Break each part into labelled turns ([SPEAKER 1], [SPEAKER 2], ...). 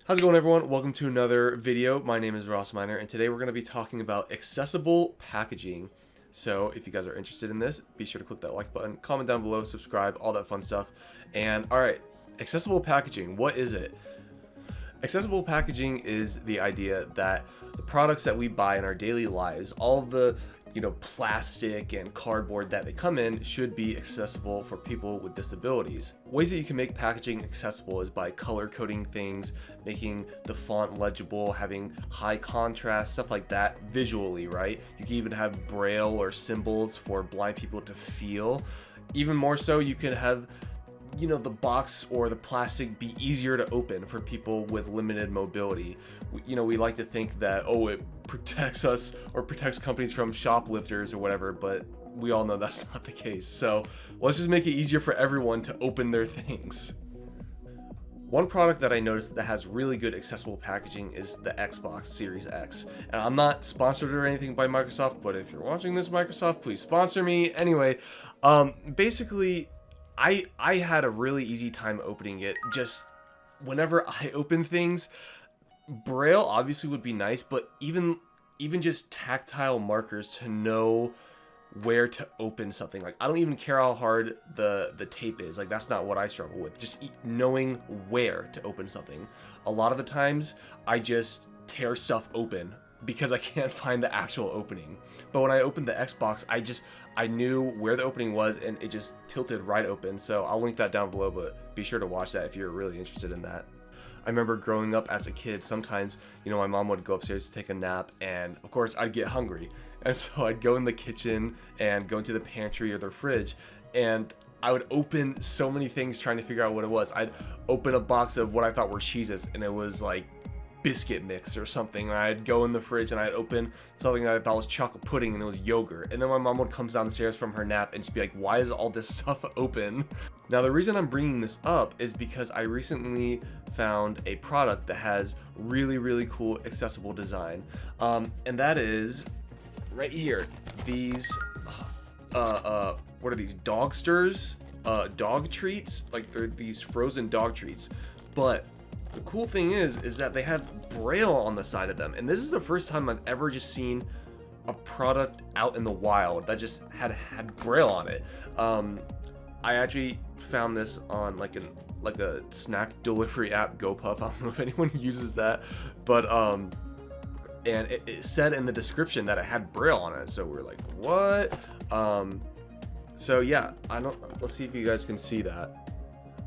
[SPEAKER 1] How's it going, everyone? Welcome to another video. My name is Ross Miner, and today we're going to be talking about accessible packaging. So if you guys are interested in this, be sure to click that like button, comment down below, subscribe, all that fun stuff. And alright, accessible packaging, what is it? Accessible packaging is the idea that the products that we buy in our daily lives, all of the plastic and cardboard that they come in, should be accessible for people with disabilities. Ways that you can make packaging accessible is by color coding things, making the font legible, having high contrast, stuff like that visually, right? You can even have Braille or symbols for blind people to feel. Even more so, you can have the box or the plastic be easier to open for people with limited mobility. We like to think that, oh, it protects us or protects companies from shoplifters or whatever, but we all know that's not the case. So let's just make it easier for everyone to open their things. One product that I noticed that has really good accessible packaging is the Xbox Series X. And I'm not sponsored or anything by Microsoft, but if you're watching this, Microsoft, please sponsor me. Anyway, basically, I had a really easy time opening it. Just whenever I open things, Braille obviously would be nice, but even just tactile markers to know where to open something. Like, I don't even care how hard the tape is. Like, that's not what I struggle with. Just knowing where to open something. A lot of the times I just tear stuff open because I can't find the actual opening. But when I opened the Xbox, I knew where the opening was, and it just tilted right open. So I'll link that down below, but be sure to watch that if you're really interested in that. I remember growing up as a kid, sometimes, my mom would go upstairs to take a nap, and of course I'd get hungry. And so I'd go in the kitchen and go into the pantry or the fridge, and I would open so many things trying to figure out what it was. I'd open a box of what I thought were cheeses, and it was like biscuit mix or something. And I'd go in the fridge and I'd open something that I thought was chocolate pudding, and it was yogurt. And then my mom would come downstairs from her nap and just be like, why is all this stuff open? Now, the reason I'm bringing this up is because I recently found a product that has really, really cool accessible design. And that is right here. These what are these, Dogsters? Dog treats? Like, they're these frozen dog treats. But the cool thing is that they have Braille on the side of them, and this is the first time I've ever just seen a product out in the wild that just had Braille on it. I actually found this on like a snack delivery app, GoPuff. I don't know if anyone uses that, but and it said in the description that it had Braille on it, so we're like, what? So yeah, let's see if you guys can see that.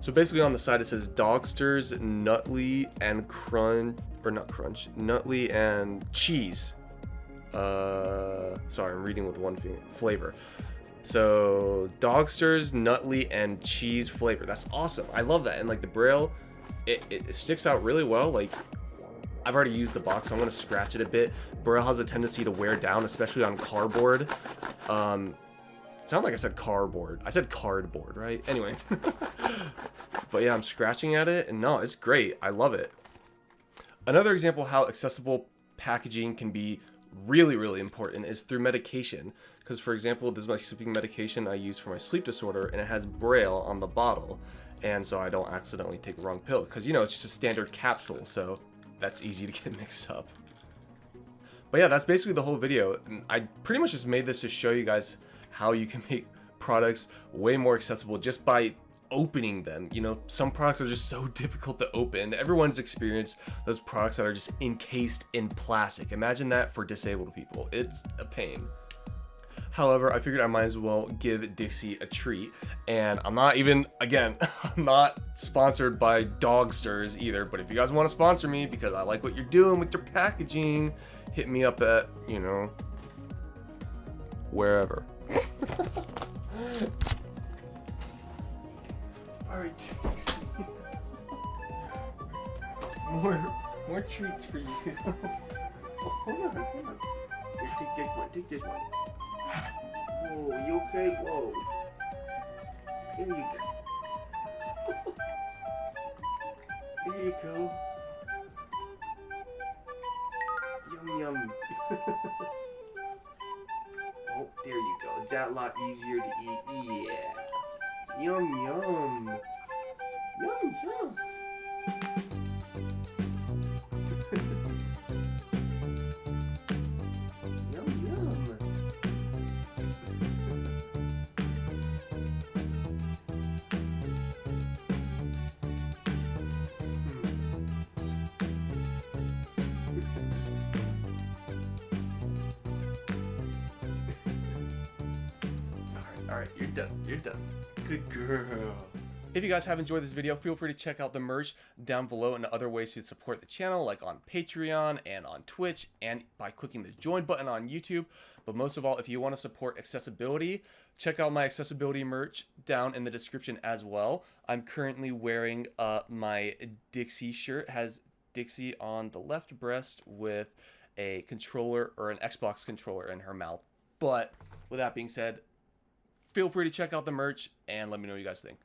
[SPEAKER 1] So basically on the side it says Dogsters, Nutley and Nutley and cheese. Sorry, I'm reading with one finger. Flavor. So Dogsters, Nutley and cheese flavor. That's awesome. I love that. And like the Braille, it sticks out really well. Like, I've already used the box, so I'm gonna scratch it a bit. Braille has a tendency to wear down, especially on cardboard. It sounded like I said cardboard. I said cardboard, right? Anyway. But yeah, I'm scratching at it, and no, it's great. I love it. Another example of how accessible packaging can be really, really important is through medication. Because, for example, this is my sleeping medication I use for my sleep disorder, and it has Braille on the bottle. And so I don't accidentally take the wrong pill. Because, it's just a standard capsule, so that's easy to get mixed up. But yeah, that's basically the whole video. And I pretty much just made this to show you guys how you can make products way more accessible just by opening them. Some products are just so difficult to open. Everyone's experienced those products that are just encased in plastic. Imagine that for disabled people. It's a pain. However, I figured I might as well give Dixie a treat, and I'm not I'm not sponsored by Dogsters either, but if you guys want to sponsor me because I like what you're doing with your packaging, hit me up at, wherever. Alright, Dixie. More treats for you. Hold on. Here, take this one. Whoa, you okay? Whoa. There you go. There you go. Yum, yum. Oh, there you go. Is that a lot easier to eat? Yeah. Yum, yum. Yum, yum. You're done. Good girl. If you guys have enjoyed this video, feel free to check out the merch down below and other ways to support the channel, like on Patreon and on Twitch, and by clicking the join button on YouTube. But most of all, if you want to support accessibility, check out my accessibility merch down in the description as well. I'm currently wearing my Dixie shirt. It has Dixie on the left breast with a controller or an Xbox controller in her mouth. But with that being said, feel free to check out the merch and let me know what you guys think.